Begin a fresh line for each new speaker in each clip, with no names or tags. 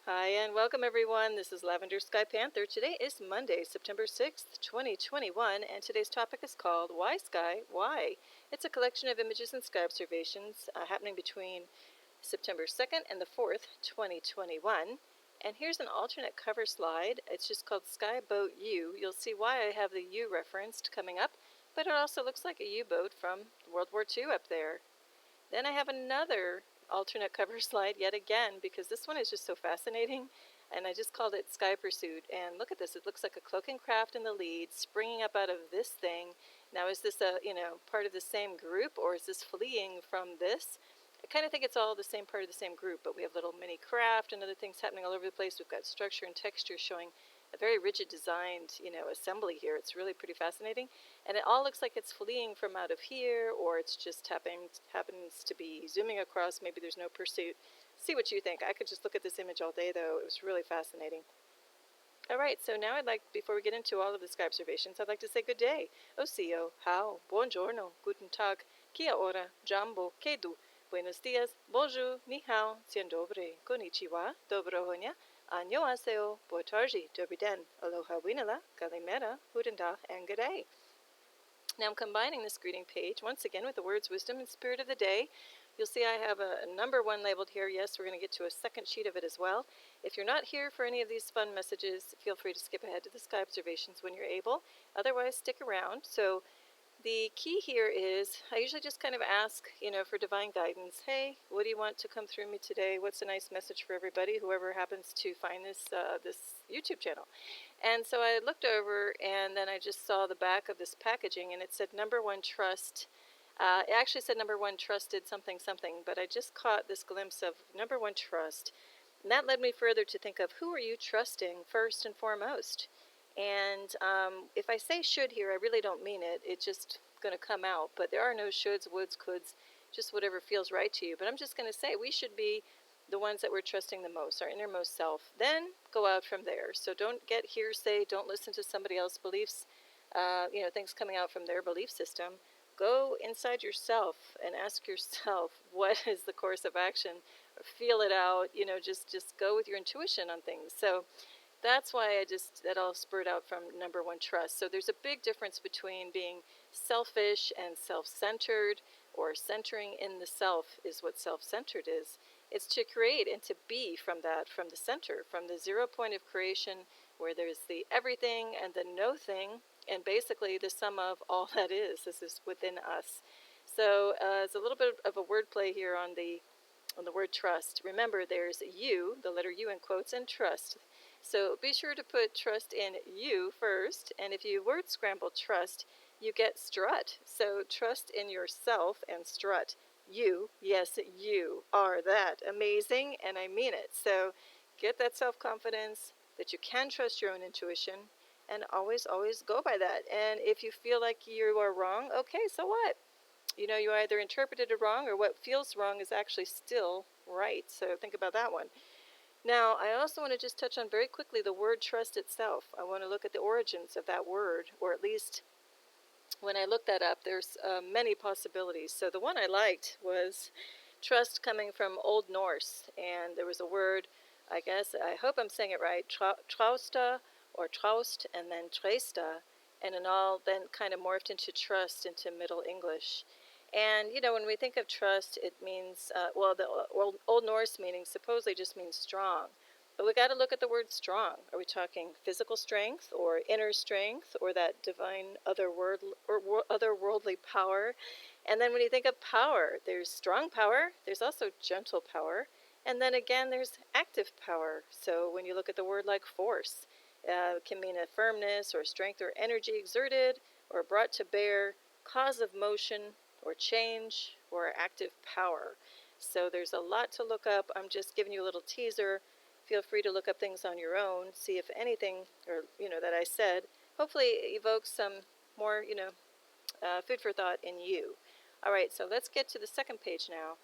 Hi and welcome everyone. This is Lavender Sky Panther. Today is Monday, September 6th, 2021, and today's topic is called Why Sky? Why? It's a collection of images and sky observations happening between September 2nd and the 4th, 2021. And here's an alternate cover slide. It's just called Sky Boat U. You'll see why I have the U referenced coming up, but it also looks like a U-boat from World War II up there. Then I have another alternate cover slide yet again because this one is just so fascinating, and I just called it Sky Pursuit. And look at this, it looks like a cloaking craft in the lead springing up out of this thing. Now is this a part of the same group, or is this fleeing from this? I kind of think it's all the same part of the same group, but we have little mini craft and other things happening all over the place. We've got structure and texture showing a very rigid designed assembly here. It's really pretty fascinating. And it all looks like it's fleeing from out of here, or it's just happens to be zooming across. Maybe there's no pursuit. See what you think. I could just look at this image all day, though. It was really fascinating. All right, so now before we get into all of the sky observations, I'd like to say good day. Osio, how, buongiorno, guten tag, kia ora, jambo, kedu, buenos dias, bonjour, ni hao, dzień dobry, konnichiwa, dobrohonya, annyeonghaseyo, boa tarde, dobry den, aloha winala, kalimera, guten dag, and good day. Now I'm combining this greeting page once again with the words wisdom and spirit of the day. You'll see I have a number one labeled here. Yes, we're going to get to a second sheet of it as well. If you're not here for any of these fun messages, feel free to skip ahead to the sky observations when you're able. Otherwise, stick around. So the key here is I usually just kind of ask, for divine guidance. Hey, what do you want to come through me today? What's a nice message for everybody, whoever happens to find this YouTube channel? And so I looked over, and then I just saw the back of this packaging, and it said number one trust. It actually said number one trusted something something, but I just caught this glimpse of number one trust. And that led me further to think of, who are you trusting first and foremost? And if I say should here, I really don't mean it. It's just going to come out. But there are no shoulds, woulds, coulds, just whatever feels right to you. But I'm just going to say we should be the ones that we're trusting the most, our innermost self. Then go out from there. So don't get hearsay. Don't listen to somebody else's beliefs, things coming out from their belief system. Go inside yourself and ask yourself, what is the course of action? Or feel it out. Just go with your intuition on things. So that's why that all spurred out from number one, trust. So there's a big difference between being selfish and self-centered, or centering in the self is what self-centered is. It's to create and to be from the center, from the 0 point of creation, where there's the everything and the no thing, and basically the sum of all that is. This is within us. So it's a little bit of a wordplay here on the word trust. Remember, there's you, the letter U in quotes, and trust. So be sure to put trust in you first, and if you word scramble trust, you get strut. So trust in yourself and strut. You, yes, you are that amazing, and I mean it. So get that self-confidence that you can trust your own intuition, and always, always go by that. And if you feel like you are wrong, okay, so what? You either interpreted it wrong, or what feels wrong is actually still right. So think about that one. Now, I also want to just touch on very quickly the word trust itself. I want to look at the origins of that word, or at least when I looked that up, there's many possibilities. So the one I liked was trust coming from Old Norse, and there was a word, I hope I'm saying it right, trausta or traust, and then tresta, and it all then kind of morphed into trust into Middle English. And, when we think of trust, it means, the Old Norse meaning supposedly just means strong. But we got to look at the word strong. Are we talking physical strength, or inner strength, or that divine otherworldly power? And then when you think of power, there's strong power, there's also gentle power, and then again there's active power. So when you look at the word like force, it can mean a firmness or strength or energy exerted or brought to bear, cause of motion or change or active power. So there's a lot to look up. I'm just giving you a little teaser. Feel free to look up things on your own, see if anything, or that I said, hopefully evokes some more, food for thought in you. All right, so let's get to the second page now.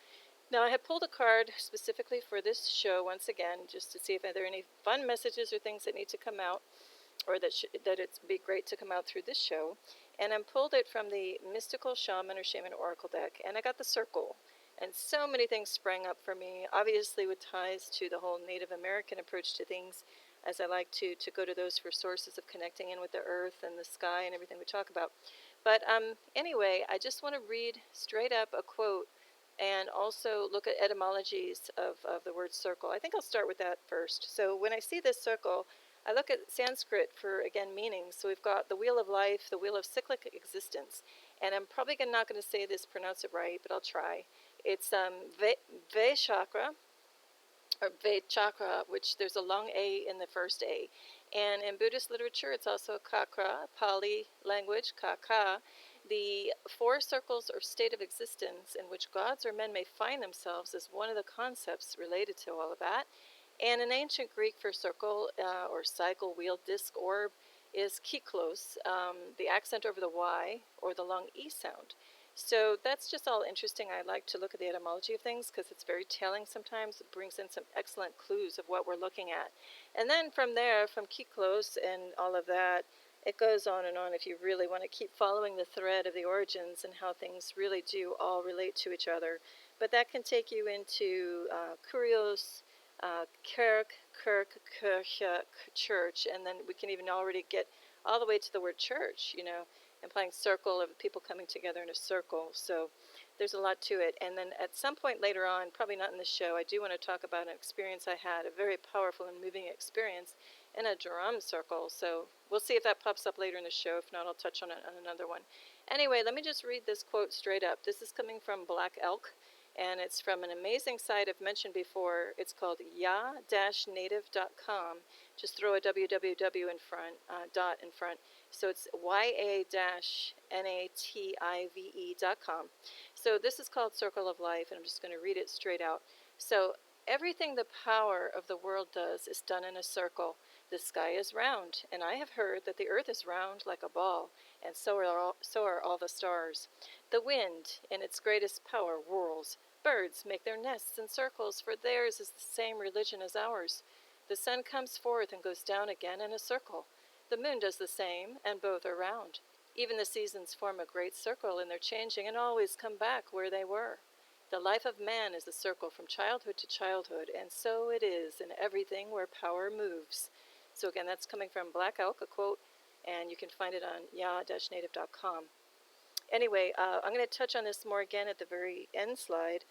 Now, I have pulled a card specifically for this show once again, just to see if there are any fun messages or things that need to come out, or that it'd be great to come out through this show. And I pulled it from the Mystical Shaman or Shaman Oracle deck, and I got the circle. And so many things sprang up for me, obviously with ties to the whole Native American approach to things, as I like to go to those for sources of connecting in with the earth and the sky and everything we talk about. But anyway, I just want to read straight up a quote and also look at etymologies of the word circle. I think I'll start with that first. So when I see this circle, I look at Sanskrit for, again, meanings. So we've got the wheel of life, the wheel of cyclic existence. And I'm probably not going to say this, pronounce it right, but I'll try. It's Ve chakra, or Ve chakra, which there's a long A in the first A. And in Buddhist literature, it's also Kakra, Pali language, Kaka, the four circles or state of existence in which gods or men may find themselves is one of the concepts related to all of that. And in ancient Greek for circle or cycle, wheel, disc, orb is kyklos, the accent over the Y or the long E sound. So that's just all interesting. I like to look at the etymology of things because it's very telling sometimes. It brings in some excellent clues of what we're looking at. And then from there, from kyklos and all of that, it goes on and on if you really want to keep following the thread of the origins and how things really do all relate to each other. But that can take you into kurios, kirche, church, and then we can even already get all the way to the word church, implying circle of people coming together in a circle. So there's a lot to it. And then at some point later on, probably not in this show, I do want to talk about an experience I had, a very powerful and moving experience in a drum circle. So we'll see if that pops up later in the show. If not, I'll touch on it on another one. Anyway, let me just read this quote straight up. This is coming from Black Elk, and it's from an amazing site I've mentioned before. It's called ya-native.com. Just throw a www in front, dot in front. So it's ya-native.com. So this is called Circle of Life, and I'm just going to read it straight out. So everything the power of the world does is done in a circle. The sky is round, and I have heard that the earth is round like a ball, and so are all the stars. The wind, in its greatest power, whirls. Birds make their nests in circles, for theirs is the same religion as ours. The sun comes forth and goes down again in a circle. The moon does the same, and both are round. Even the seasons form a great circle in their changing and always come back where they were. The life of man is a circle from childhood to childhood, and so it is in everything where power moves. So again, that's coming from Black Elk, a quote, and you can find it on ya-native.com. Anyway, I'm going to touch on this more again at the very end slide.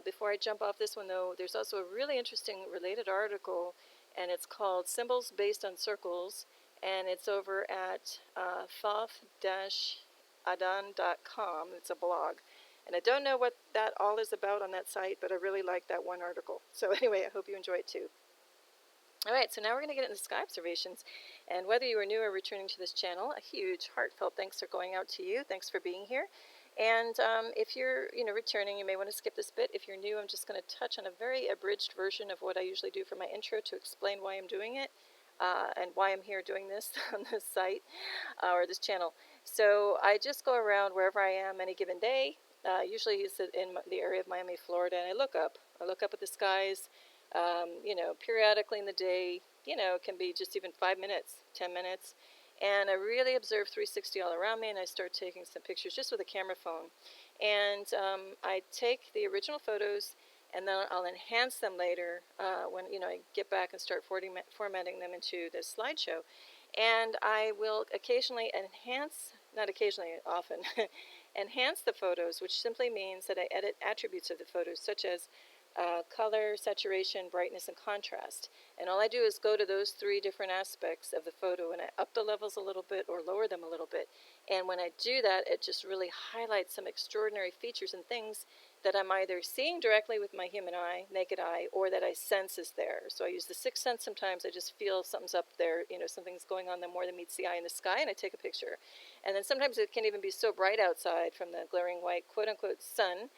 Before I jump off this one, though, there's also a really interesting related article, and it's called Symbols Based on Circles, and it's over at thoth-adan.com. It's a blog. And I don't know what that all is about on that site, but I really like that one article. So anyway, I hope you enjoy it too. All right, so now we're going to get into sky observations. And whether you are new or returning to this channel, a huge heartfelt thanks are going out to you. Thanks for being here. And if you're returning, you may want to skip this bit. If you're new, I'm just going to touch on a very abridged version of what I usually do for my intro to explain why I'm doing it and why I'm here doing this on this site or this channel. So I just go around wherever I am any given day. Usually it's in the area of Miami, Florida, and I look up. I look up at the skies. Periodically in the day, it can be just even 5 minutes, 10 minutes. And I really observe 360 all around me, and I start taking some pictures just with a camera phone. And I take the original photos, and then I'll enhance them later when, I get back and start formatting them into this slideshow. And I will occasionally often, enhance the photos, which simply means that I edit attributes of the photos, such as color, saturation, brightness, and contrast. And all I do is go to those three different aspects of the photo, and I up the levels a little bit or lower them a little bit. And when I do that, it just really highlights some extraordinary features and things that I'm either seeing directly with my human eye, naked eye, or that I sense is there. So I use the sixth sense sometimes. I just feel something's up there, something's going on there more than meets the eye in the sky, and I take a picture. And then sometimes it can even be so bright outside from the glaring white, quote-unquote, sun,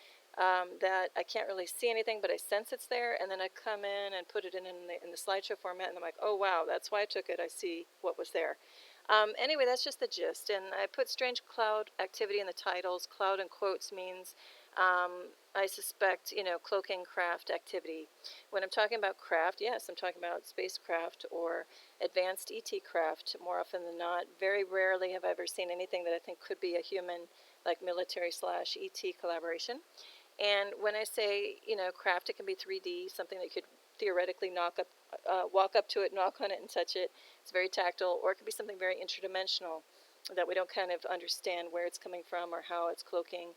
that I can't really see anything, but I sense it's there, and then I come in and put it in the slideshow format, and I'm like, oh, wow, that's why I took it. I see what was there. Anyway, that's just the gist, and I put strange cloud activity in the titles. Cloud in quotes means, I suspect, cloaking craft activity. When I'm talking about craft, yes, I'm talking about spacecraft or advanced ET craft more often than not. Very rarely have I ever seen anything that I think could be a human, like military/ET collaboration. And when I say, craft, it can be 3D, something that you could theoretically walk up to it, knock on it, and touch it. It's very tactile, or it could be something very interdimensional that we don't kind of understand where it's coming from or how it's cloaking.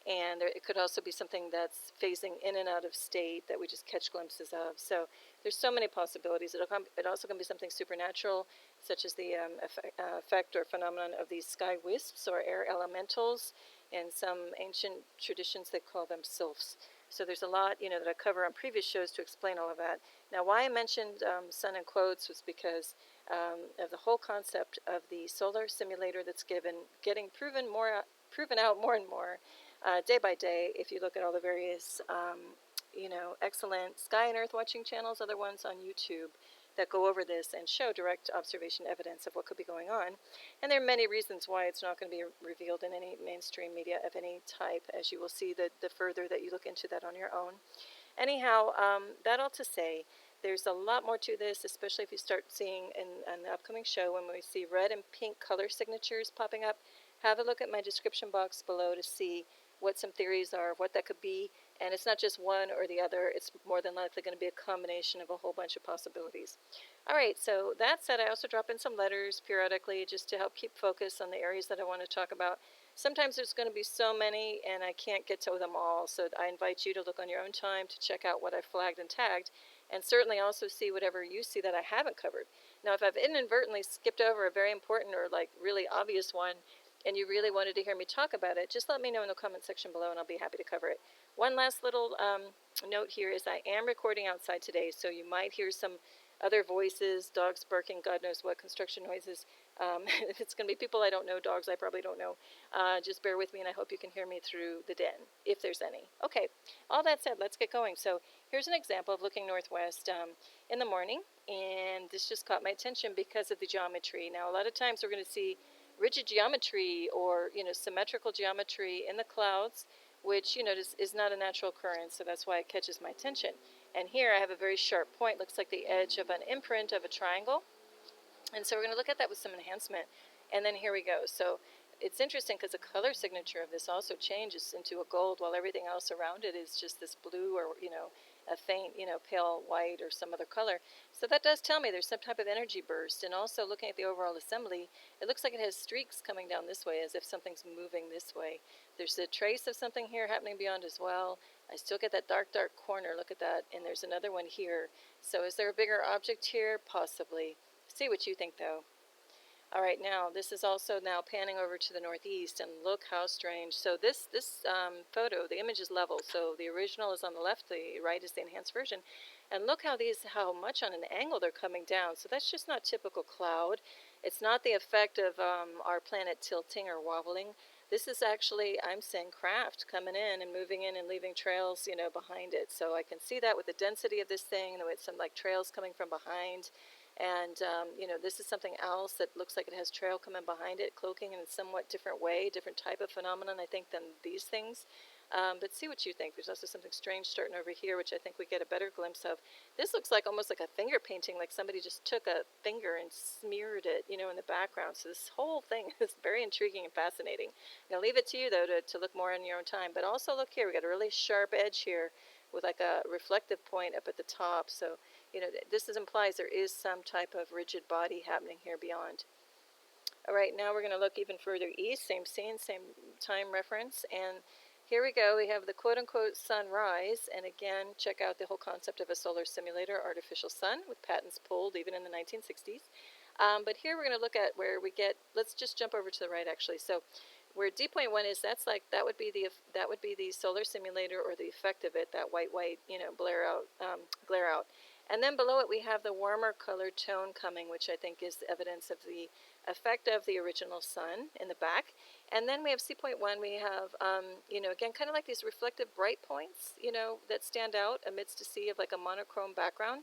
And it could also be something that's phasing in and out of state that we just catch glimpses of. So there's so many possibilities. It also can be something supernatural, such as the effect or phenomenon of these sky wisps or air elementals. In some ancient traditions, they call them sylphs. So there's a lot, that I cover on previous shows to explain all of that. Now, why I mentioned sun in quotes was because of the whole concept of the solar simulator that's getting proven out more and more day by day. If you look at all the various, excellent sky and earth watching channels, other ones on YouTube that go over this and show direct observation evidence of what could be going on. And there are many reasons why it's not going to be revealed in any mainstream media of any type, as you will see the further that you look into that on your own. Anyhow, that all to say, there's a lot more to this, especially if you start seeing in the upcoming show when we see red and pink color signatures popping up. Have a look at my description box below to see what some theories are of what that could be. And it's not just one or the other. It's more than likely going to be a combination of a whole bunch of possibilities. All right, so that said, I also drop in some letters periodically just to help keep focus on the areas that I want to talk about. Sometimes there's going to be so many, and I can't get to them all, so I invite you to look on your own time to check out what I flagged and tagged, and certainly also see whatever you see that I haven't covered. Now, if I've inadvertently skipped over a very important or really obvious one, and you really wanted to hear me talk about it, just let me know in the comment section below, and I'll be happy to cover it. One last little note here is I am recording outside today, so you might hear some other voices, dogs barking, God knows what, construction noises. If it's going to be people I don't know, dogs I probably don't know, just bear with me, and I hope you can hear me through the den, if there's any. Okay, all that said, let's get going. So here's an example of looking northwest in the morning, and this just caught my attention because of the geometry. Now, a lot of times we're going to see rigid geometry or, symmetrical geometry in the clouds, which, is not a natural occurrence, so that's why it catches my attention. And here I have a very sharp point, looks like the edge of an imprint of a triangle. And so we're going to look at that with some enhancement. And then here we go. So it's interesting because the color signature of this also changes into a gold while everything else around it is just this blue or, a faint, pale white or some other color. So that does tell me there's some type of energy burst. And also looking at the overall assembly, it looks like it has streaks coming down this way as if something's moving this way. There's a trace of something here happening beyond as well. I still get that dark, dark corner. Look at that. And there's another one here. So is there a bigger object here? Possibly. See what you think, though. All right, now this is also now panning over to the northeast, and look how strange. So this photo, the image is level, so the original is on the left, the right is the enhanced version, and look how much on an angle they're coming down. So that's just not typical cloud. It's not the effect of our planet tilting or wobbling. This is actually, I'm saying, craft coming in and moving in and leaving trails, behind it. So I can see that with the density of this thing, and with some trails coming from behind. And, this is something else that looks like it has trail coming behind it, cloaking in a somewhat different way, different type of phenomenon, I think, than these things. But see what you think. There's also something strange starting over here, which I think we get a better glimpse of. This looks like almost like a finger painting, like somebody just took a finger and smeared it, in the background. So this whole thing is very intriguing and fascinating. I'm going to leave it to you, though, to look more in your own time. But also look here. We got a really sharp edge here with like a reflective point up at the top. So, this implies there is some type of rigid body happening here beyond. All right, now we're going to look even further east, same scene, same time reference, and here we go. We have the quote-unquote sunrise, and again, check out the whole concept of a solar simulator, artificial sun, with patents pulled even in the 1960s. But here we're going to look at where we get, let's just jump over to the right, actually. So where D.1 is, that would be the solar simulator or the effect of it, that white, glare out. And then below it we have the warmer color tone coming, which I think is evidence of the effect of the original sun in the back. And then we have C.1, we have, again, kind of like these reflective bright points, that stand out amidst a sea of like a monochrome background.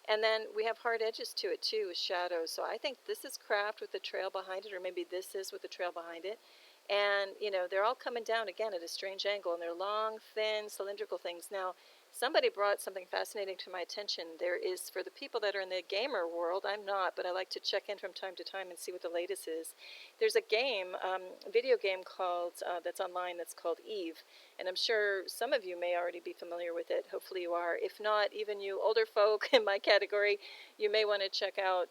And then we have hard edges to it too, with shadows. So I think this is craft with the trail behind it, or maybe this is with the trail behind it. And, they're all coming down again at a strange angle, and they're long, thin, cylindrical things. Now, somebody brought something fascinating to my attention. There is, for the people that are in the gamer world, I'm not, but I like to check in from time to time and see what the latest is. There's a game, video game called, that's online, that's called Eve. And I'm sure some of you may already be familiar with it. Hopefully you are. If not, even you older folk in my category, you may want to check out,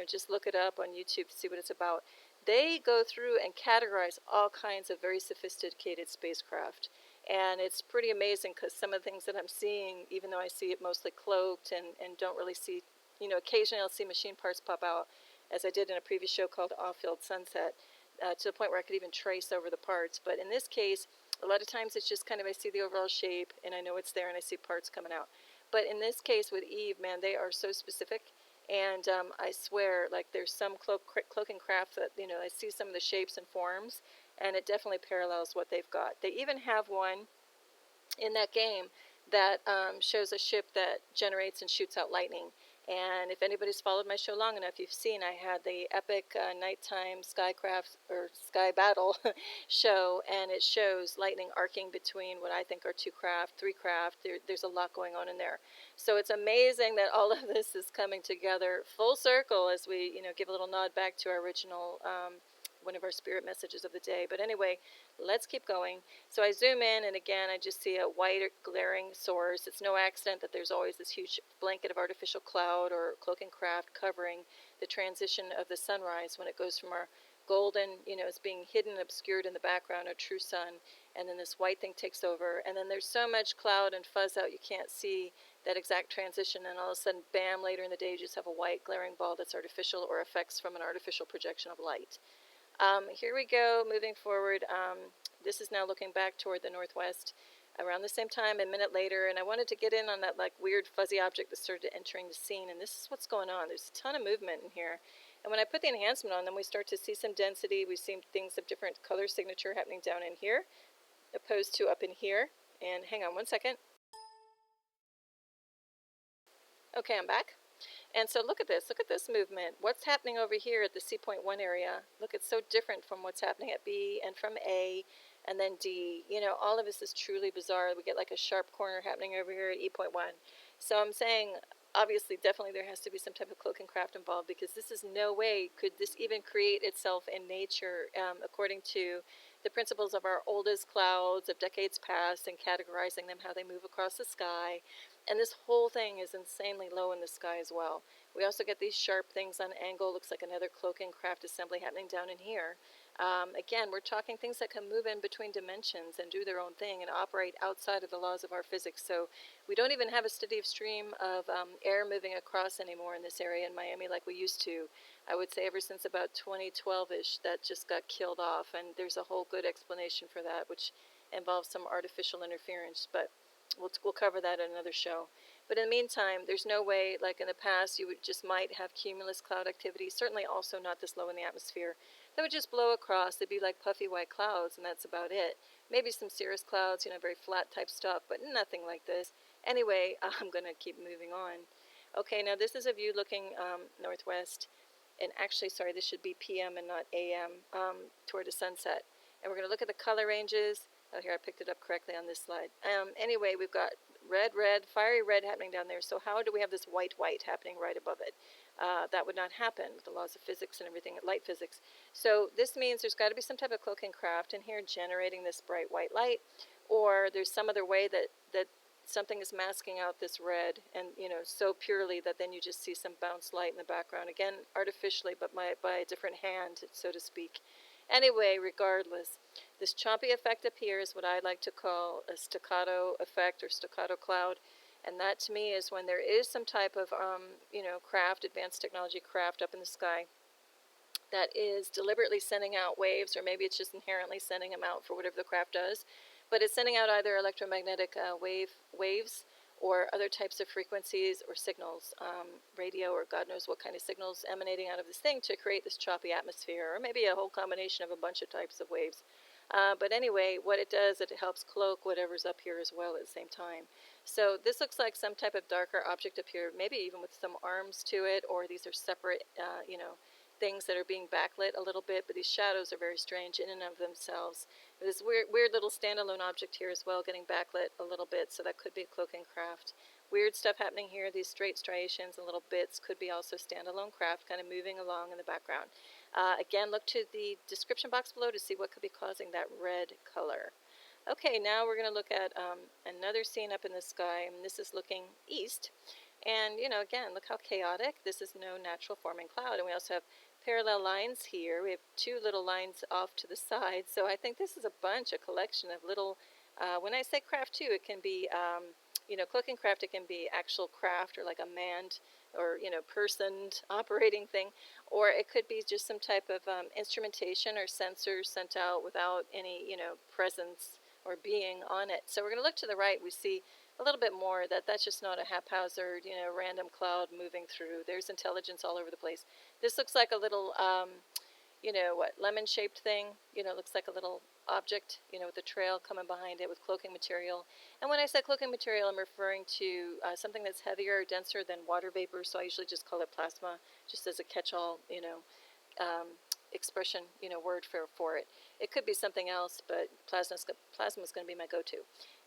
just look it up on YouTube to see what it's about. They go through and categorize all kinds of very sophisticated spacecraft. And it's pretty amazing because some of the things that I'm seeing, even though I see it mostly cloaked and don't really see, occasionally I'll see machine parts pop out, as I did in a previous show called Off-Field Sunset, to the point where I could even trace over the parts. But in this case, a lot of times it's just kind of, I see the overall shape and I know it's there and I see parts coming out. But in this case with Eve, man, they are so specific. And I swear, like, there's some cloaking craft that, I see some of the shapes and forms, and it definitely parallels what they've got. They even have one in that game that shows a ship that generates and shoots out lightning. And if anybody's followed my show long enough, you've seen I had the epic nighttime skycraft or sky battle show, and it shows lightning arcing between what I think are two craft, three craft. There's a lot going on in there. So it's amazing that all of this is coming together full circle as we, give a little nod back to our original, one of our spirit messages of the day. But anyway, let's keep going. So I zoom in, and again, I just see a white glaring source. It's no accident that there's always this huge blanket of artificial cloud or cloaking craft covering the transition of the sunrise when it goes from our golden, it's being hidden, obscured in the background, our true sun, and then this white thing takes over. And then there's so much cloud and fuzz out you can't see that exact transition, and all of a sudden, bam, later in the day, you just have a white glaring ball that's artificial or effects from an artificial projection of light. Here we go, moving forward. This is now looking back toward the northwest around the same time, a minute later, and I wanted to get in on that like weird fuzzy object that started entering the scene, and this is what's going on. There's a ton of movement in here. And when I put the enhancement on them, we start to see some density. We see things of different color signature happening down in here, opposed to up in here. And hang on one second. Okay, I'm back. And so look at this movement. What's happening over here at the C.1 area? Look, it's so different from what's happening at B and from A and then D. All of this is truly bizarre. We get like a sharp corner happening over here at E.1. So I'm saying, obviously, definitely there has to be some type of cloaking craft involved, because this is no way could this even create itself in nature according to the principles of our oldest clouds of decades past and categorizing them, how they move across the sky. And this whole thing is insanely low in the sky as well. We also get these sharp things on angle. Looks like another cloaking craft assembly happening down in here. Again, we're talking things that can move in between dimensions and do their own thing and operate outside of the laws of our physics. So we don't even have a steady stream of air moving across anymore in this area in Miami like we used to. I would say ever since about 2012-ish, that just got killed off. And there's a whole good explanation for that, which involves some artificial interference. But we'll cover that in another show. But in the meantime, there's no way, like in the past, you would just might have cumulus cloud activity, certainly also not this low in the atmosphere, that would just blow across. They'd be like puffy white clouds, and that's about it. Maybe some cirrus clouds, very flat type stuff, but nothing like this. Anyway, I'm going to keep moving on. Okay, now this is a view looking northwest, and actually, sorry, this should be PM and not AM, toward the sunset. And we're going to look at the color ranges. Oh, here, I picked it up correctly on this slide. Anyway, we've got red, fiery red happening down there. So how do we have this white happening right above it? That would not happen with the laws of physics and everything, light physics. So this means there's got to be some type of cloaking craft in here generating this bright white light, or there's some other way that something is masking out this red, and so purely that then you just see some bounced light in the background, again artificially, but by a different hand, so to speak. Anyway, regardless, this choppy effect up here is what I like to call a staccato effect or staccato cloud. And that to me is when there is some type of, craft, advanced technology craft up in the sky that is deliberately sending out waves, or maybe it's just inherently sending them out for whatever the craft does. But it's sending out either electromagnetic waves or other types of frequencies or signals, radio or God knows what kind of signals emanating out of this thing to create this choppy atmosphere, or maybe a whole combination of a bunch of types of waves. But anyway, what it does, it helps cloak whatever's up here as well at the same time. So this looks like some type of darker object up here, maybe even with some arms to it, or these are separate, things that are being backlit a little bit, but these shadows are very strange in and of themselves. This weird little standalone object here as well, getting backlit a little bit, so that could be cloaking craft. Weird stuff happening here. These straight striations and little bits could be also standalone craft, kind of moving along in the background. Again, look to the description box below to see what could be causing that red color. Okay, now we're going to look at another scene up in the sky, and this is looking east. And, again, look how chaotic. This is no natural forming cloud. And we also have parallel lines here. We have two little lines off to the side. So I think this is a collection of little, when I say craft too, it can be, cloaking craft, it can be actual craft or like a manned or, personed operating thing. Or it could be just some type of instrumentation or sensors sent out without any, presence or being on it. So we're going to look to the right. We see a little bit more that's just not a haphazard, random cloud moving through. There's intelligence all over the place. This looks like a little, lemon-shaped thing. Looks like a little object, with a trail coming behind it with cloaking material. And when I say cloaking material, I'm referring to something that's heavier or denser than water vapor, so I usually just call it plasma, just as a catch-all, expression, word for it. It could be something else, but plasma is going to be my go-to.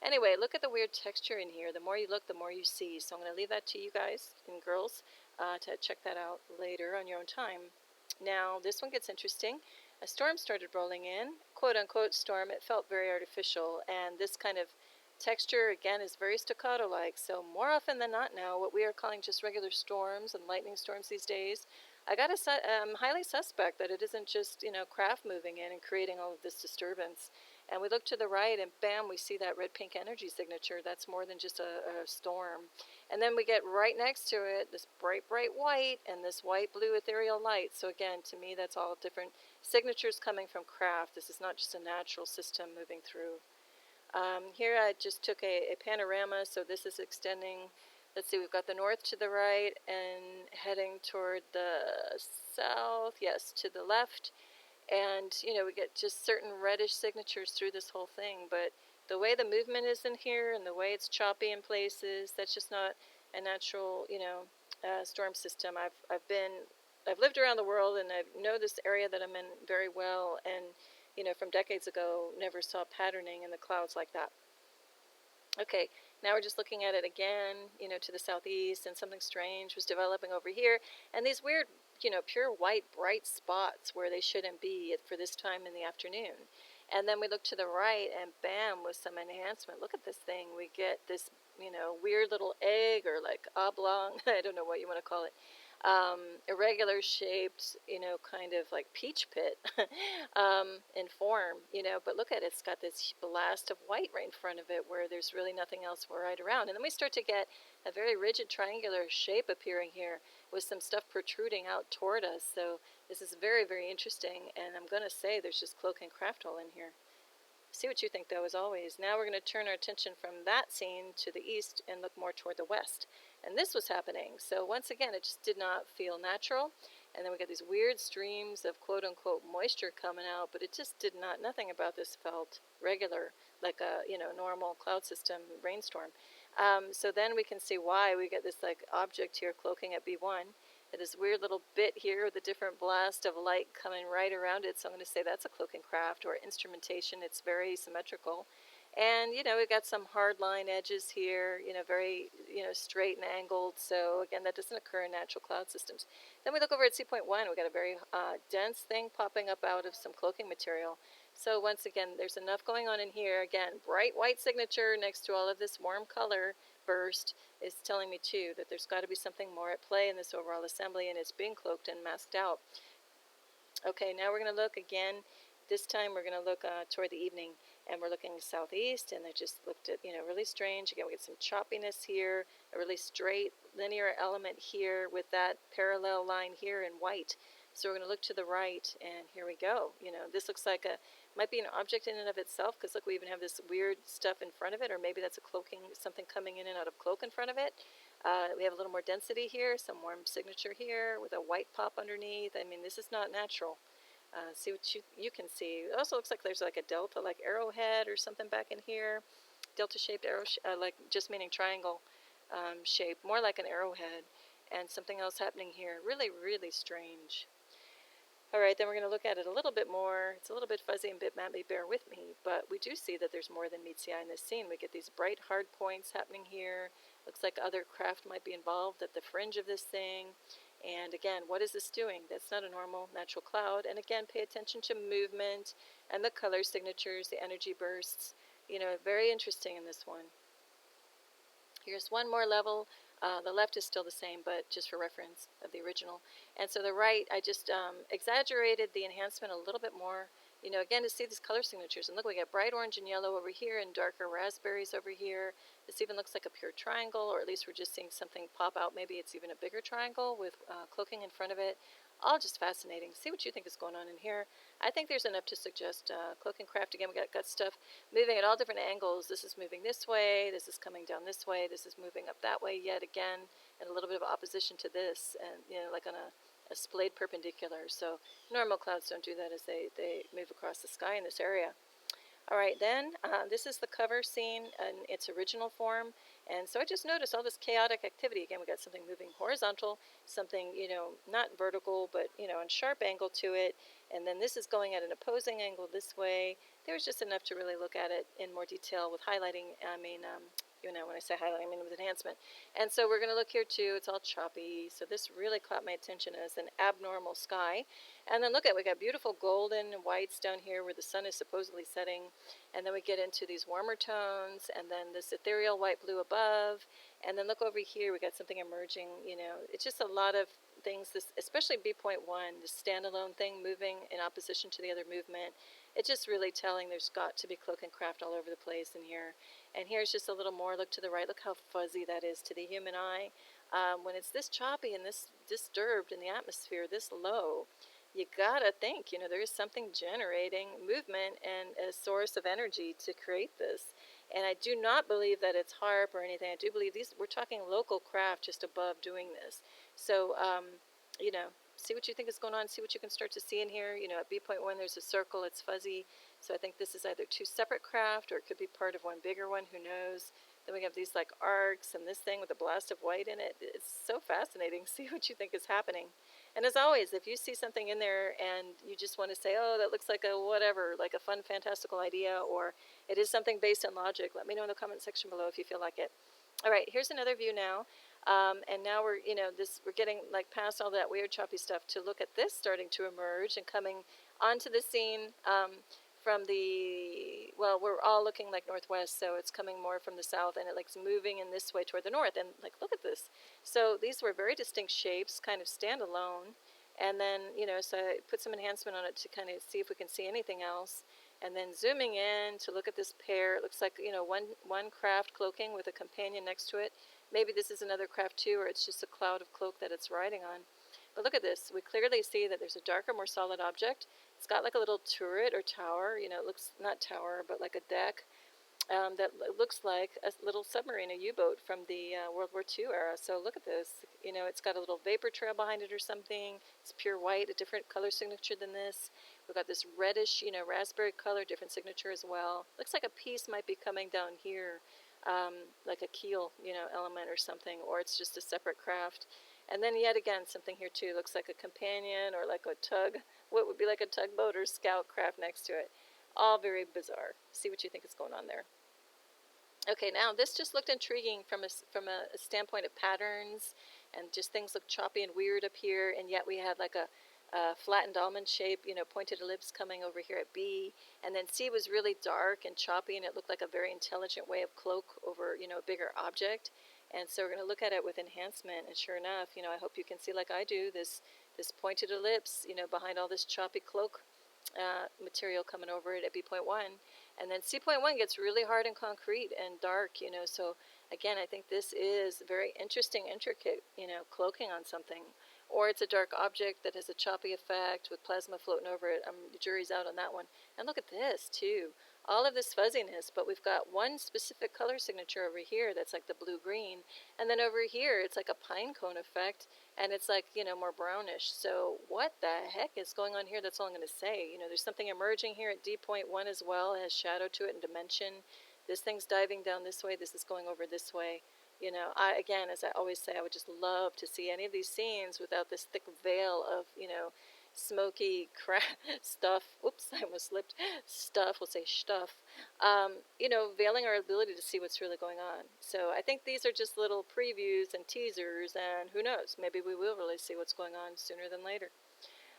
Anyway, look at the weird texture in here. The more you look, the more you see. So I'm going to leave that to you guys and girls to check that out later on your own time. Now, this one gets interesting. A storm started rolling in, quote-unquote storm. It felt very artificial, and this kind of texture, again, is very staccato-like. So more often than not now, what we are calling just regular storms and lightning storms these days, I got to highly suspect that it isn't just, craft moving in and creating all of this disturbance. And we look to the right, and bam, we see that red-pink energy signature. That's more than just a storm. And then we get right next to it this bright white and this white-blue ethereal light. So again, to me, that's all different signatures coming from craft. This is not just a natural system moving through. Here I just took a panorama, so this is extending. Let's see, we've got the north to the right and heading toward the south, yes, to the left. And, we get just certain reddish signatures through this whole thing. But the way the movement is in here and the way it's choppy in places, that's just not a natural, storm system. I've lived around the world, and I know this area that I'm in very well. And, from decades ago, never saw patterning in the clouds like that. Okay, now we're just looking at it again, to the southeast, and something strange was developing over here. And these weird, pure white, bright spots where they shouldn't be for this time in the afternoon. And then we look to the right, and bam, with some enhancement. Look at this thing. We get this, weird little egg or like oblong, I don't know what you want to call it. Irregular shaped, kind of like peach pit in form, but look at it, it's got this blast of white right in front of it where there's really nothing else right around. And then we start to get a very rigid triangular shape appearing here with some stuff protruding out toward us. So this is very, very interesting, and I'm going to say there's just cloak and craft all in here. See what you think, though, as always. Now we're going to turn our attention from that scene to the east and look more toward the west. And this was happening. So once again, it just did not feel natural. And then we got these weird streams of quote-unquote moisture coming out, but it just did not, nothing about this felt regular, like a, normal cloud system rainstorm. So then we can see why we get this like object here cloaking at B1. This weird little bit here with a different blast of light coming right around it. So I'm going to say that's a cloaking craft or instrumentation. It's very symmetrical. And, we've got some hard line edges here, very, straight and angled. So, again, that doesn't occur in natural cloud systems. Then we look over at C.1. We've got a very dense thing popping up out of some cloaking material. So, once again, there's enough going on in here. Again, bright white signature next to all of this warm color burst is telling me, too, that there's got to be something more at play in this overall assembly, and it's being cloaked and masked out. Okay, now we're going to look again. This time we're going to look toward the evening, and we're looking southeast, and I just looked at, really strange. Again, we get some choppiness here, a really straight linear element here with that parallel line here in white. So we're going to look to the right, and here we go. This looks like might be an object in and of itself, because look, we even have this weird stuff in front of it, or maybe that's a cloaking, something coming in and out of cloak in front of it. We have a little more density here, some warm signature here with a white pop underneath. I mean, this is not natural. See what you can see. It also looks like there's like a delta, like arrowhead or something back in here. Delta-shaped arrow, like just meaning triangle shape, more like an arrowhead. And something else happening here. Really, really strange. All right, then we're going to look at it a little bit more. It's a little bit fuzzy and bitmap, bear with me, but we do see that there's more than meets the eye in this scene. We get these bright, hard points happening here. Looks like other craft might be involved at the fringe of this thing. And again, what is this doing? That's not a normal natural cloud. And again, pay attention to movement and the color signatures, the energy bursts. You know, very interesting in this one. Here's one more level. The left is still the same, but just for reference of the original. And so the right, I just exaggerated the enhancement a little bit more. You know, again, to see these color signatures. And look, we got bright orange and yellow over here and darker raspberries over here. This even looks like a pure triangle, or at least we're just seeing something pop out. Maybe it's even a bigger triangle with cloaking in front of it. All just fascinating. See what you think is going on in here. I think there's enough to suggest cloak and craft. Again, we got gut stuff moving at all different angles. This is moving this way. This is coming down this way. This is moving up that way yet again, and a little bit of opposition to this, and you know, like on a splayed perpendicular. So normal clouds don't do that as they move across the sky in this area. All right, then this is the cover scene in its original form. And so I just noticed all this chaotic activity. Again, we got something moving horizontal, something, you know, not vertical, but, you know, on sharp angle to it. And then this is going at an opposing angle this way. There was just enough to really look at it in more detail with highlighting. You know, when I say highlighting, I mean with enhancement. And so we're going to look here too. It's all choppy. So this really caught my attention as an abnormal sky. And then look at, we got beautiful golden whites down here where the sun is supposedly setting. And then we get into these warmer tones, and then this ethereal white blue above. And then look over here, we got something emerging. You know, it's just a lot of things, this, especially B.1, this standalone thing moving in opposition to the other movement. It's just really telling there's got to be cloak and craft all over the place in here. And here's just a little more. Look to the right. Look how fuzzy that is to the human eye. When it's this choppy and this disturbed in the atmosphere, this low, you gotta think, you know, there is something generating movement and a source of energy to create this. And I do not believe that it's HARP or anything. I do believe we're talking local craft just above doing this. So, you know, see what you think is going on, see what you can start to see in here. You know, at B.1, there's a circle, it's fuzzy. So I think this is either two separate craft or it could be part of one bigger one, who knows. Then we have these like arcs and this thing with a blast of white in it. It's so fascinating. See what you think is happening. And as always, if you see something in there and you just want to say, oh, that looks like a whatever, like a fun, fantastical idea, or it is something based on logic, let me know in the comment section below if you feel like it. All right, here's another view now. And now we're, you know, we're getting like past all that weird choppy stuff to look at this starting to emerge and coming onto the scene from the, well, we're all looking like northwest, so it's coming more from the south, and it like moving in this way toward the north. And like, look at this. So these were very distinct shapes, kind of standalone. And then, you know, so I put some enhancement on it to kind of see if we can see anything else. And then zooming in to look at this pair, it looks like, you know, one craft cloaking with a companion next to it. Maybe this is another craft too, or it's just a cloud of cloak that it's riding on. But look at this. We clearly see that there's a darker, more solid object. It's got like a little turret or tower. You know, it looks, not tower, but like a deck that looks like a little submarine, a U-boat from the World War II era. So look at this. You know, it's got a little vapor trail behind it or something. It's pure white, a different color signature than this. We've got this reddish, you know, raspberry color, different signature as well. Looks like a piece might be coming down here, like a keel, you know, element or something, or it's just a separate craft. And then yet again, something here too looks like a companion or like a tug, what would be like a tugboat or scout craft next to it. All very bizarre. See what you think is going on there. Okay, now this just looked intriguing from a standpoint of patterns, and just things look choppy and weird up here, and yet we had like a flattened almond shape, you know, pointed ellipse coming over here at B, and then C was really dark and choppy, and it looked like a very intelligent way of cloak over, you know, a bigger object. And so we're going to look at it with enhancement, and sure enough, you know, I hope you can see like I do, this pointed ellipse, you know, behind all this choppy cloak material coming over it at B.1. And then C.1 gets really hard and concrete and dark, you know, so again, I think this is very interesting, intricate, you know, cloaking on something. Or it's a dark object that has a choppy effect with plasma floating over it. The jury's out on that one. And look at this, too. All of this fuzziness, but we've got one specific color signature over here that's like the blue-green. And then over here, it's like a pine cone effect, and it's like, you know, more brownish. So what the heck is going on here? That's all I'm going to say. You know, there's something emerging here at D.1 as well. It has shadow to it and dimension. This thing's diving down this way. This is going over this way. You know, again, as I always say, I would just love to see any of these scenes without this thick veil of, you know, smoky stuff. Oops, I almost slipped. Stuff, we'll say stuff. Veiling our ability to see what's really going on. So I think these are just little previews and teasers, and who knows, maybe we will really see what's going on sooner than later.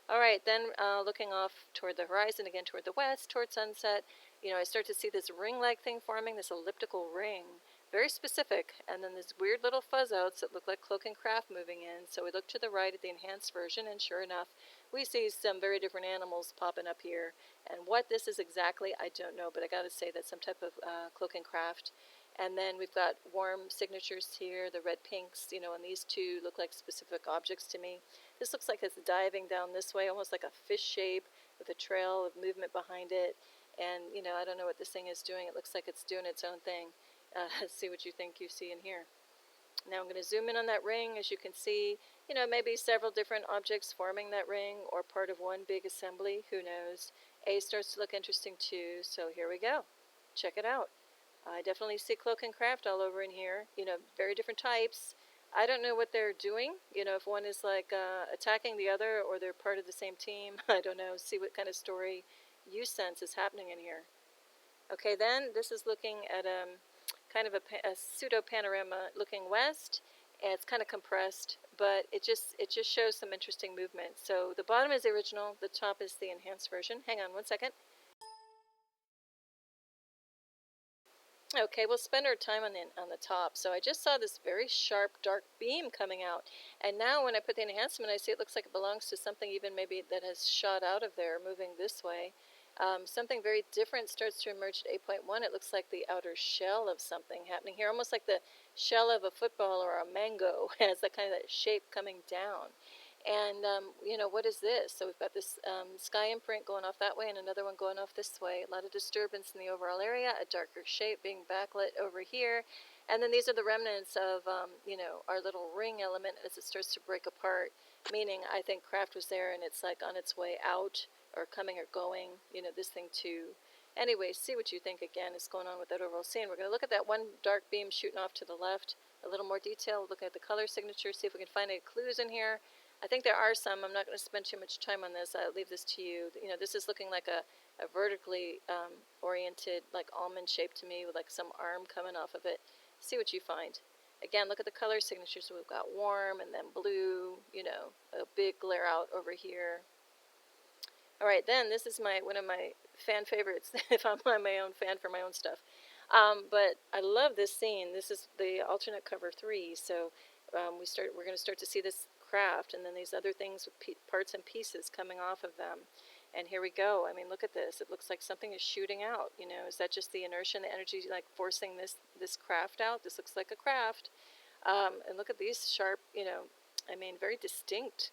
All right, then looking off toward the horizon, again toward the west, toward sunset, I start to see this ring-like thing forming, this elliptical ring, very specific, and then these weird little fuzz outs that look like cloak and craft moving in. So we look to the right at the enhanced version, and sure enough, we see some very different animals popping up here. And what this is exactly, I don't know, but I gotta say that's some type of cloak and craft. And then we've got warm signatures here, the red pinks, and these two look like specific objects to me. This looks like it's diving down this way, almost like a fish shape with a trail of movement behind it. And, I don't know what this thing is doing. It looks like it's doing its own thing. See what you think you see in here. Now I'm going to zoom in on that ring. As you can see, maybe several different objects forming that ring or part of one big assembly. Who knows? A starts to look interesting too, so here we go. Check it out. I definitely see cloak and craft all over in here. Very different types. I don't know what they're doing. If one is like attacking the other or they're part of the same team. I don't know. See what kind of story you sense is happening in here. Okay, then this is looking at kind of a pseudo panorama looking west. And it's kind of compressed, but it just shows some interesting movement. So the bottom is the original. The top is the enhanced version. Hang on one second. Okay, we'll spend our time on the top. So I just saw this very sharp, dark beam coming out. And now when I put the enhancement, I see it looks like it belongs to something even maybe that has shot out of there, moving this way. Something very different starts to emerge at 8.1. It looks like the outer shell of something happening here, almost like the shell of a football or a mango. It has that kind of that shape coming down. And, what is this? So we've got this sky imprint going off that way and another one going off this way. A lot of disturbance in the overall area, a darker shape being backlit over here. And then these are the remnants of, our little ring element as it starts to break apart, meaning I think craft was there and it's like on its way out or coming or going, this thing too. Anyway, see what you think again is going on with that overall scene. We're going to look at that one dark beam shooting off to the left, a little more detail, look at the color signature, see if we can find any clues in here. I think there are some. I'm not going to spend too much time on this. I'll leave this to you. This is looking like a vertically oriented, like almond shape to me with like some arm coming off of it. See what you find. Again, look at the color signatures. So we've got warm and then blue, a big glare out over here. All right, then this is one of my fan favorites, if I'm my own fan for my own stuff. But I love this scene. This is the alternate cover 3. So we're going to start to see this craft and then these other things with parts and pieces coming off of them. And here we go. I mean, look at this. It looks like something is shooting out. Is that just the inertia and the energy like forcing this craft out? This looks like a craft. And look at these sharp, very distinct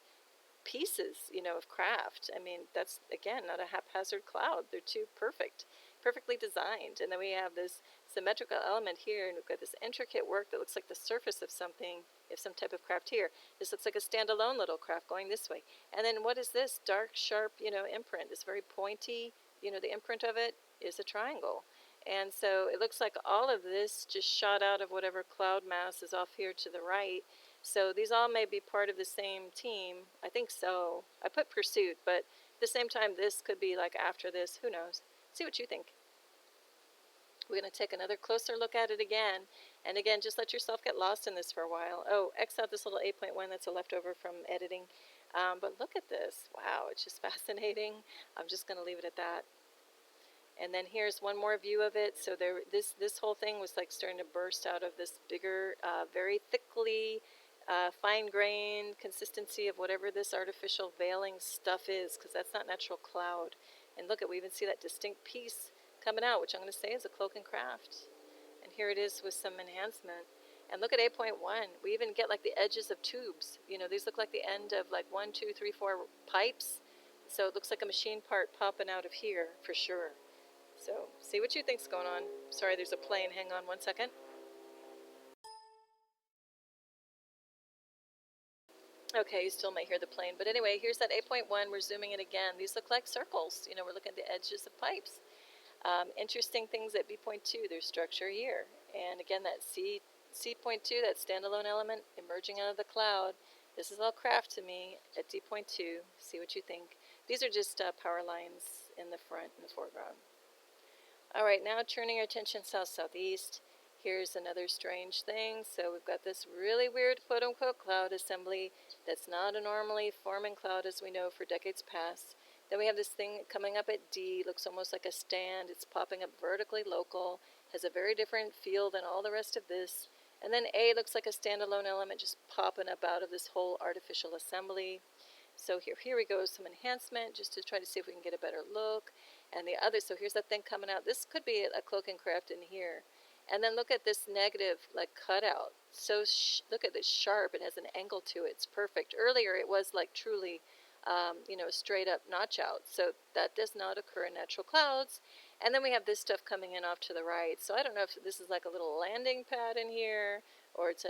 pieces, of craft. I mean, that's, again, not a haphazard cloud. They're too perfectly designed. And then we have this symmetrical element here, and we've got this intricate work that looks like the surface of something, if some type of craft here. This looks like a standalone little craft going this way. And then what is this dark, sharp, imprint? This very pointy, the imprint of it is a triangle. And so it looks like all of this just shot out of whatever cloud mass is off here to the right. So these all may be part of the same team. I think so. I put pursuit, but at the same time, this could be like after this. Who knows? See what you think. We're going to take another closer look at it again. And again, just let yourself get lost in this for a while. Oh, X out this little 8.1 that's a leftover from editing. But look at this. Wow, it's just fascinating. I'm just going to leave it at that. And then here's one more view of it. So this whole thing was like starting to burst out of this bigger, very thickly, fine-grained consistency of whatever this artificial veiling stuff is, because that's not natural cloud. And look, we even see that distinct piece coming out, which I'm going to say is a cloak and craft. And here it is with some enhancement. And look at 8.1. We even get like the edges of tubes. These look like the end of like 1, 2, 3, 4 pipes. So it looks like a machine part popping out of here for sure. So see what you think's going on. Sorry, there's a plane. Hang on one second. Okay, you still might hear the plane. But anyway, here's that 8.1. We're zooming in again. These look like circles. We're looking at the edges of pipes. Interesting things at B.2, there's structure here. And again, that C.2, that standalone element emerging out of the cloud. This is all craft to me at D.2. See what you think. These are just power lines in the front and the foreground. All right, now turning our attention south-southeast. Here's another strange thing. So we've got this really weird quote-unquote cloud assembly that's not a normally forming cloud as we know for decades past. Then we have this thing coming up at D, looks almost like a stand. It's popping up vertically local, has a very different feel than all the rest of this. And then A looks like a standalone element just popping up out of this whole artificial assembly. So here we go, some enhancement just to try to see if we can get a better look. And the other, so here's that thing coming out. This could be a cloak and craft in here. And then look at this negative, like, cutout. So look at this sharp. It has an angle to it. It's perfect. Earlier it was like truly, straight up notch out. So that does not occur in natural clouds. And then we have this stuff coming in off to the right. So I don't know if this is like a little landing pad in here, or to,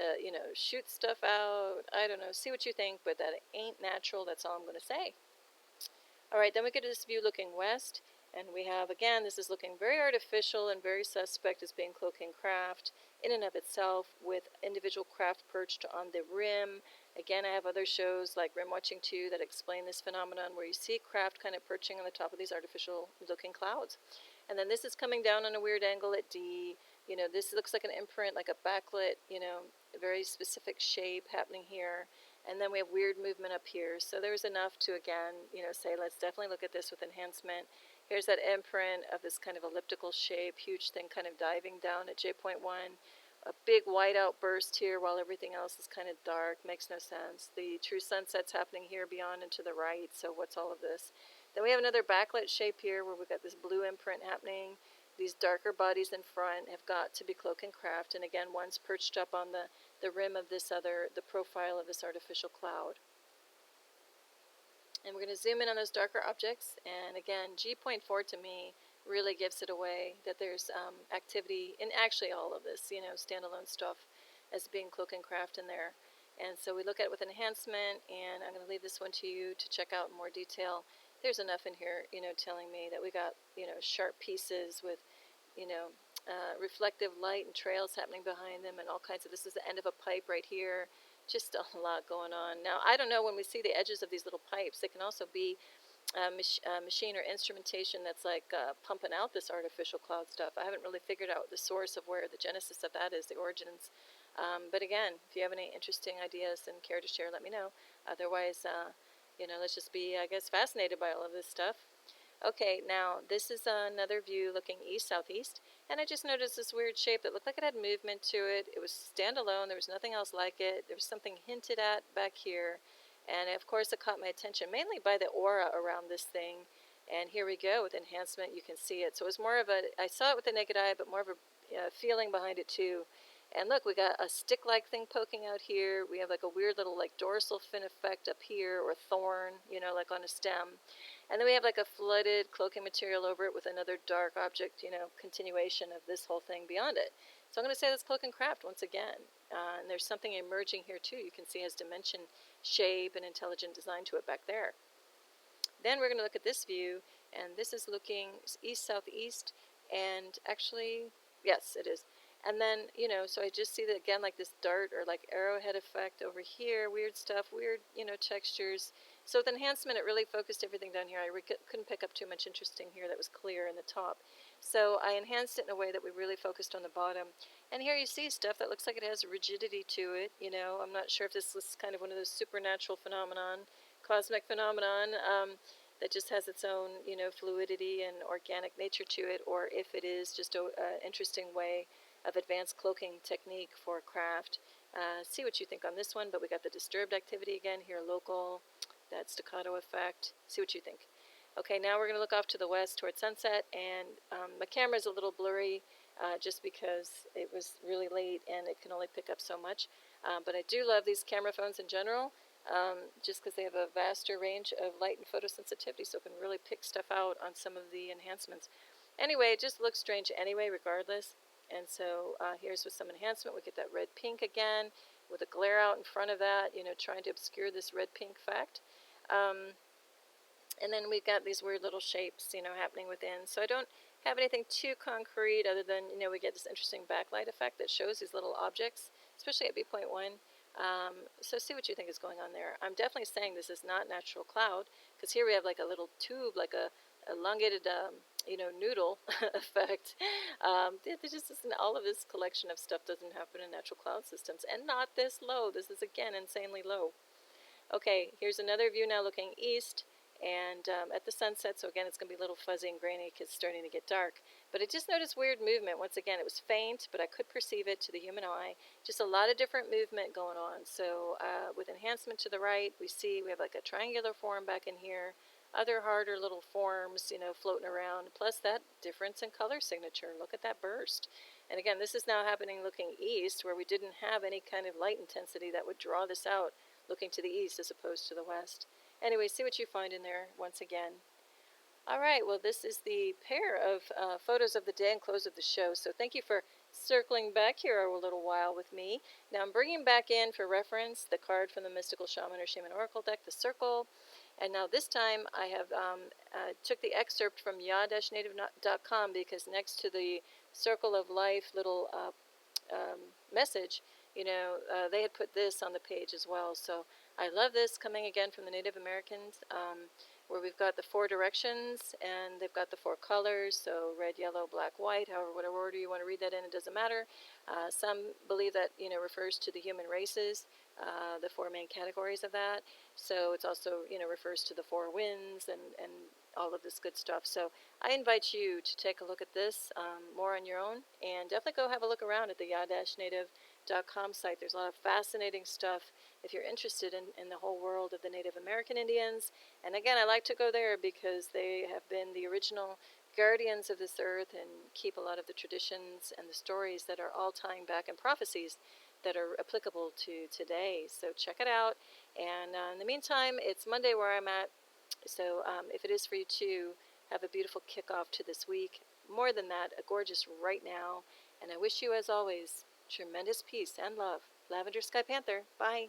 shoot stuff out. I don't know. See what you think, but that ain't natural. That's all I'm going to say. All right, then we get to this view looking west, and we have, again, this is looking very artificial and very suspect as being cloak and craft in and of itself, with individual craft perched on the rim. Again, I have other shows like Rim Watching 2 that explain this phenomenon where you see craft kind of perching on the top of these artificial looking clouds. And then this is coming down on a weird angle at D. This looks like an imprint, like a backlit, a very specific shape happening here. And then we have weird movement up here. So there's enough to, again, say, let's definitely look at this with enhancement. Here's that imprint of this kind of elliptical shape, huge thing kind of diving down at J.1. A big white outburst here while everything else is kind of dark. Makes no sense. The true sunset's happening here beyond and to the right. So what's all of this? Then we have another backlit shape here where we've got this blue imprint happening. These darker bodies in front have got to be cloak and craft. And again, one's perched up on the rim of this other, the profile of this artificial cloud. And we're going to zoom in on those darker objects. And again, G.4 to me really gives it away that there's activity in actually all of this, standalone stuff as being cloak and craft in there. And so we look at it with enhancement, and I'm going to leave this one to you to check out in more detail. There's enough in here, telling me that we got, sharp pieces with, reflective light and trails happening behind them and all kinds of, this is the end of a pipe right here. Just a lot going on. Now, I don't know, when we see the edges of these little pipes, they can also be machine or instrumentation that's like pumping out this artificial cloud stuff. I haven't really figured out the source of where the genesis of that is, the origins. But again, if you have any interesting ideas and care to share, let me know. Otherwise, let's just be, I guess, fascinated by all of this stuff. Okay, now this is another view looking east-southeast, and I just noticed this weird shape that looked like it had movement to it. It was standalone. There was nothing else like it. There was something hinted at back here, and of course it caught my attention mainly by the aura around this thing. And here we go with enhancement. You can see it. So it was more of a, I saw it with the naked eye, but more of a feeling behind it too. And look, we got a stick-like thing poking out here. We have like a weird little like dorsal fin effect up here, or thorn, like on a stem. And then we have like a flooded cloaking material over it with another dark object, continuation of this whole thing beyond it. So I'm going to say that's cloak and craft once again. And there's something emerging here too. You can see it has dimension, shape, and intelligent design to it back there. Then we're going to look at this view, and this is looking east-southeast, and actually, yes, it is. And then, so I just see that again, like this dart or like arrowhead effect over here, weird stuff, weird, textures. So with enhancement, it really focused everything down here. I couldn't pick up too much interesting here that was clear in the top. So I enhanced it in a way that we really focused on the bottom. And here you see stuff that looks like it has rigidity to it. I'm not sure if this was kind of one of those supernatural phenomenon, cosmic phenomenon, that just has its own, fluidity and organic nature to it, or if it is just an interesting way of advanced cloaking technique for craft. See what you think on this one, but we got the disturbed activity again here, local, that staccato effect. See what you think. Okay, now we're going to look off to the west towards sunset, and my camera's a little blurry just because it was really late and it can only pick up so much. But I do love these camera phones in general, just because they have a vaster range of light and photosensitivity, so it can really pick stuff out on some of the enhancements. Anyway, it just looks strange anyway, regardless. And so here's with some enhancement. We get that red-pink again with a glare out in front of that, trying to obscure this red-pink fact. And then we've got these weird little shapes, happening within. So I don't have anything too concrete other than, we get this interesting backlight effect that shows these little objects, especially at B.1, So see what you think is going on there. I'm definitely saying this is not natural cloud, because here we have like a little tube, like a elongated, noodle effect. There just isn't, all of this collection of stuff doesn't happen in natural cloud systems, and not this low. This is again insanely low. Okay, here's another view now looking east and at the sunset. So again, it's going to be a little fuzzy and grainy because it's starting to get dark. But I just noticed weird movement. Once again, it was faint, but I could perceive it to the human eye. Just a lot of different movement going on. So with enhancement to the right, we have like a triangular form back in here. Other harder little forms, floating around. Plus that difference in color signature. Look at that burst. And again, this is now happening looking east, where we didn't have any kind of light intensity that would draw this out looking to the east as opposed to the west. Anyway, see what you find in there once again. All right, well, this is the pair of photos of the day and close of the show. So thank you for circling back here a little while with me. Now I'm bringing back in for reference the card from the Mystical Shaman or Shaman Oracle deck, the Circle. And now this time I have took the excerpt from ya-native.com, because next to the Circle of Life little message, they had put this on the page as well. So I love this, coming again from the Native Americans, where we've got the 4 directions and they've got the 4 colors. So red, yellow, black, white, however, whatever order you want to read that in, it doesn't matter. Some believe that, refers to the human races, the 4 main categories of that. So it's also, refers to the 4 winds and all of this good stuff. So I invite you to take a look at this more on your own, and definitely go have a look around at the ya-native.com site. There's a lot of fascinating stuff if you're interested in the whole world of the Native American Indians. And again, I like to go there because they have been the original guardians of this earth and keep a lot of the traditions and the stories that are all tying back, and prophecies that are applicable to today. So check it out. And in the meantime, it's Monday where I'm at. So if it is for you too, have a beautiful kickoff to this week. More than that, a gorgeous right now. And I wish you, as always, tremendous peace and love. Lavender Sky Panther. Bye.